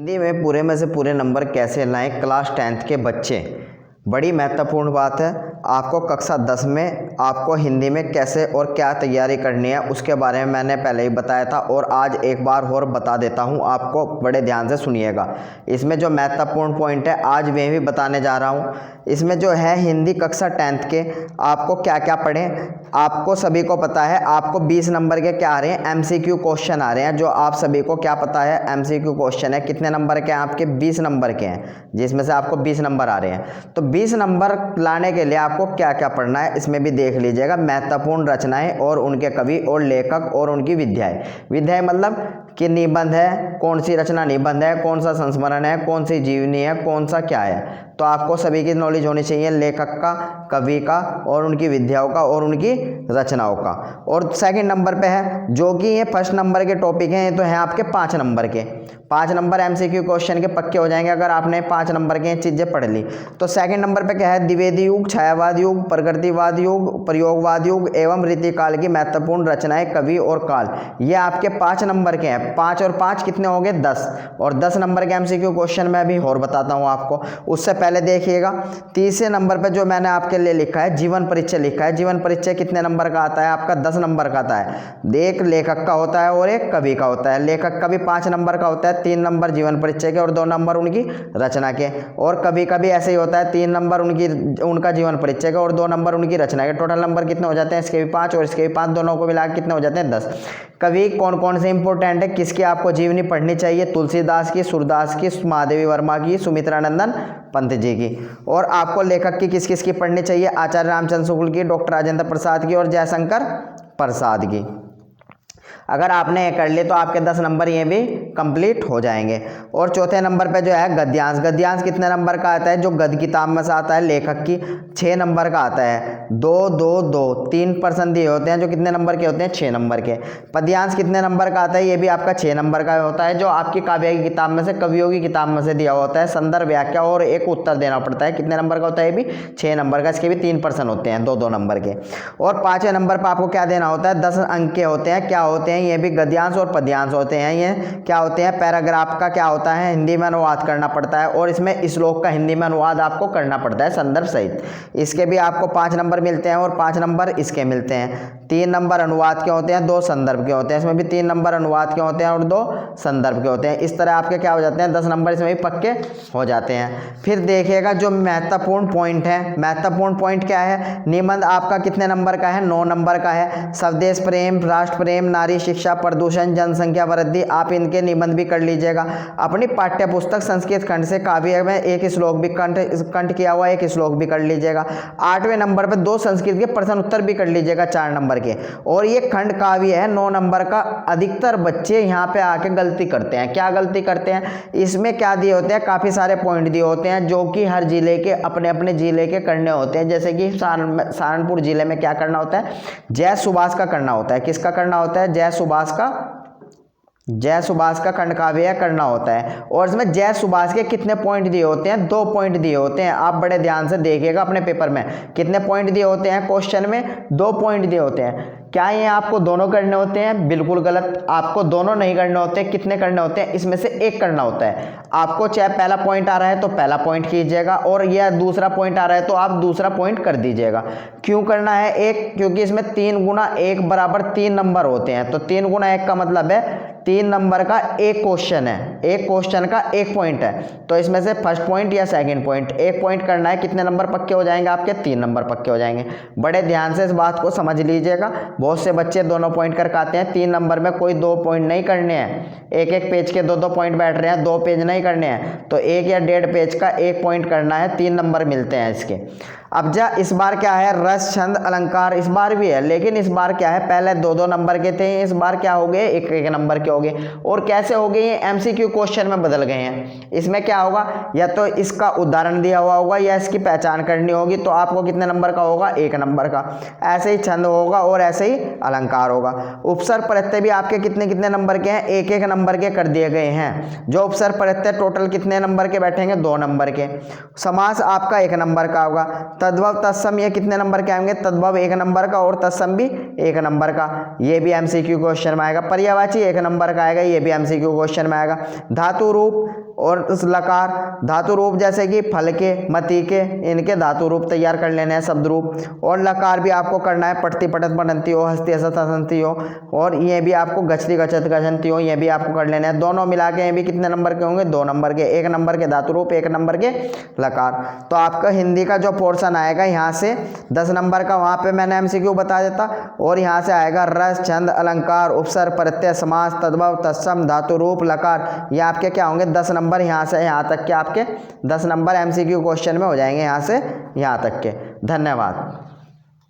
हिंदी में पूरे में से पूरे नंबर कैसे लाएं क्लास 10th के बच्चे। बड़ी महत्वपूर्ण बात है। आपको कक्षा 10 में आपको हिंदी में कैसे और क्या तैयारी करनी है उसके बारे में मैंने पहले ही बताया था और आज एक बार और बता देता हूं, आपको बड़े ध्यान से सुनिएगा। इसमें जो महत्वपूर्ण पॉइंट है आज मैं भी बताने जा रहा हूं। इसमें जो है हिंदी कक्षा 10th के आपको क्या क्या पढ़ें, आपको सभी को पता है। आपको 20 नंबर के क्या आ रहे हैं, MCQ क्वेश्चन आ रहे हैं, जो आप सभी को क्या पता है MCQ क्वेश्चन है। कितने नंबर के हैं आपके? 20 नंबर के हैं, जिसमें से आपको 20 नंबर आ रहे हैं। तो 20 नंबर लाने के लिए आपको क्या क्या पढ़ना है इसमें भी देख लीजिएगा। महत्वपूर्ण रचनाएं और उनके कवि और लेखक और उनकी विधाएं। विधाएं मतलब कि निबंध है, कौन सी रचना निबंध है, कौन सा संस्मरण है, कौन सी जीवनी है, कौन सा क्या है। तो आपको सभी की नॉलेज होनी चाहिए, लेखक का, कवि का और उनकी विधाओं का और उनकी रचनाओं का। और सेकंड नंबर पे है जो कि ये फर्स्ट नंबर के टॉपिक हैं, ये तो हैं आपके 5 नंबर के। 5 नंबर MCQ क्वेश्चन के पक्के हो जाएंगे अगर आपने 5 नंबर के चीज़ें पढ़ ली। तो सेकंड नंबर पे क्या है, द्विवेदी युग, छायावाद युग, प्रकृतिवाद युग, प्रयोगवाद युग एवं रीतिकाल की महत्वपूर्ण रचनाएं, कवि और काल। ये आपके 5 नंबर के हैं। 5 और 5 कितने हो गए? 10। और 10 नंबर के MCQ क्वेश्चन मैं अभी और बताता हूँ आपको। उससे पहले देखिएगा तीसरे नंबर पे जो मैंने आपके लिए लिखा है जीवन परिचय लिखा है। जीवन परिचय कितने नंबर का आता है आपका? 10 नंबर का आता है। एक लेखक का होता है और एक कवि का होता है। लेखक का भी 5 नंबर का होता है, 3 नंबर जीवन परिचय के और 2 नंबर उनकी रचना के। और कवि का भी ऐसे ही होता है, 3 नंबर उनका जीवन परिचय का और 2 नंबर उनकी रचना के। टोटल नंबर कितने हो जाते हैं? इसके भी 5 और इसके भी 5, दोनों को मिला कितने हो जाते हैं? 10। कवि कौन कौन से इंपॉर्टेंट है, किसकी आपको जीवनी पढ़नी चाहिए? तुलसीदास की, सूरदास की, महादेवी वर्मा की, सुमित्रानंदन पंत जी की। और आपको लेखक की किस किस की पढ़नी चाहिए? आचार्य रामचंद्र शुक्ल की, डॉक्टर राजेंद्र प्रसाद की और जयशंकर प्रसाद की। अगर आपने ये कर लिए तो आपके 10 नंबर ये भी कंप्लीट हो जाएंगे। और चौथे नंबर पे जो है गद्यांश। गद्यांश कितने नंबर का आता है? जो गद्य किताब में से आता है लेखक की, 6 नंबर का आता है। 2 2 2 3% दिए होते हैं, जो कितने नंबर के होते हैं? 6 नंबर के। पद्यांश कितने नंबर का आता है? ये भी आपका 6 नंबर का होता है, जो आपकी काव्य की किताब में से, कवियों की किताब में से दिया होता है। संदर्भ, व्याख्या और एक उत्तर देना पड़ता है। कितने नंबर का होता है? ये भी 6 नंबर का। इसके भी 3% होते हैं, 2 2 नंबर के। और 5वें नंबर पर आपको क्या देना होता है? 10 अंक के होते हैं। क्या होते हैं? ये भी गद्यांश और पद्यांश होते हैं। ये क्या होते हैं? पैराग्राफ का क्या होता है? हिंदी में अनुवाद करना पड़ता है और इसमें श्लोक का हिंदी में अनुवाद आपको करना पड़ता है संदर्भ सहित। इसके भी आपको 5 नंबर मिलते हैं और 5 नंबर इसके मिलते हैं। 3 नंबर अनुवाद के होते हैं, 2 संदर्भ के होते हैं। इसमें भी 3 नंबर अनुवाद के होते हैं और 2 संदर्भ के होते हैं। इस तरह आपके क्या हो जाते हैं? 10 नंबर इसमें भी पक्के हो जाते हैं। फिर देखिएगा जो महत्वपूर्ण पॉइंट है, महत्वपूर्ण पॉइंट क्या है? निबंध आपका कितने नंबर का है? 9 नंबर का है। स्वदेश प्रेम, राष्ट्र प्रेम, नारी शिक्षा, प्रदूषण, जनसंख्या वृद्धि, आप इनके निबंध भी कर लीजिएगा। अपनी पाठ्य पुस्तक संस्कृत खंड से काव्य में एक श्लोक भी कंठ किया हुआ एक श्लोक भी कर लीजिएगा। 8वें नंबर पे 2 संस्कृत के प्रश्न उत्तर भी कर लीजिएगा 4 नंबर के। और ये खंड काव्य है 9 नंबर का। अधिकतर बच्चे यहाँ पे आके गलती करते हैं। क्या गलती करते हैं? इसमें क्या दिए होते हैं? काफ़ी सारे पॉइंट दिए होते हैं जो कि हर जिले के अपने अपने जिले के करने होते हैं। जैसे कि सहारनपुर जिले में क्या करना होता है? जय सुभाष का करना होता है। किसका करना होता है? जय सुभाष का खंड काव्य करना होता है। और इसमें जय सुभाष के कितने पॉइंट दिए होते हैं? 2 पॉइंट दिए होते हैं। आप बड़े ध्यान से देखिएगा अपने पेपर में कितने पॉइंट दिए होते हैं। क्वेश्चन में 2 पॉइंट दिए होते हैं। क्या ये आपको दोनों करने होते हैं? बिल्कुल गलत। आपको दोनों नहीं करने होते। कितने करने होते हैं? इसमें से एक करना होता है। आपको चाहे पहला पॉइंट आ रहा है तो पहला पॉइंट कीजिएगा और यह दूसरा पॉइंट आ रहा है तो आप दूसरा पॉइंट कर दीजिएगा। क्यों करना है एक? क्योंकि इसमें 3 गुना 1 बराबर 3 नंबर होते हैं। तो 3 गुना 1 का मतलब है 3 नंबर का एक क्वेश्चन है। एक क्वेश्चन का 1 पॉइंट है। तो इसमें से फर्स्ट पॉइंट या सेकंड पॉइंट 1 पॉइंट करना है। कितने नंबर पक्के हो जाएंगे आपके? 3 नंबर पक्के हो जाएंगे। बड़े ध्यान से इस बात को समझ लीजिएगा। बहुत से बच्चे दोनों पॉइंट करके आते हैं। 3 नंबर में कोई 2 पॉइंट नहीं करने हैं। एक पेज के 2 पॉइंट बैठ रहे हैं, 2 पेज नहीं करने हैं। तो 1 या 1.5 पेज का 1 पॉइंट करना है। 3 नंबर मिलते हैं इसके। अब इस बार क्या है? रस, छंद, अलंकार इस बार भी है, लेकिन इस बार क्या है? पहले 2 2 नंबर के थे, इस बार क्या हो गए? 1 1 नंबर के हो गए। और कैसे हो गए? ये MCQ क्वेश्चन में बदल गए हैं। इसमें क्या होगा? या तो इसका उदाहरण दिया हुआ होगा या इसकी पहचान करनी होगी। तो आपको कितने नंबर का होगा? 1 नंबर का। ऐसे ही छंद होगा और ऐसे ही अलंकार होगा। उपसर्ग प्रत्यय भी आपके कितने कितने नंबर के हैं? 1 1 नंबर के कर दिए गए हैं। जो उपसर्ग प्रत्यय टोटल कितने नंबर के बैठेंगे? 2 नंबर के। समास आपका 1 नंबर का होगा। तद्भव तत्सम ये कितने नंबर के आएंगे, तद्भव 1 नंबर का और तत्सम भी 1 नंबर का, ये भी एमसीक्यू क्वेश्चन में आएगा। पर्यायवाची 1 नंबर का आएगा, ये भी एमसीक्यू क्वेश्चन में आएगा। धातु रूप और लकार, धातु रूप जैसे कि फल के, मति के, इनके धातु रूप तैयार कर लेने हैं शब्द रूप। और लकार भी आपको करना है, पठती पठत पठंती हो, हस्ती हसत हसंती हो, और ये भी आपको गच्छति गच्छत गच्छन्ति हो, ये भी आपको कर लेने हैं। दोनों मिला के ये भी कितने नंबर के होंगे, 2 नंबर के, 1 नंबर के धातु रूप, 1 नंबर के लकार। तो आपका हिंदी का जो पोर्शन आएगा यहाँ से 10 नंबर का, वहाँ पे मैंने एमसीक्यू बता देता। और यहाँ से आएगा रस, छंद, अलंकार, उपसर्ग, प्रत्यय, समास, तद्भव, तत्सम, धातु रूप, लकार, ये आपके क्या होंगे 10 नंबर। यहाँ से यहाँ तक के आपके 10 नंबर एमसीक्यू क्वेश्चन में हो जाएंगे, यहाँ से यहाँ तक के। धन्यवाद।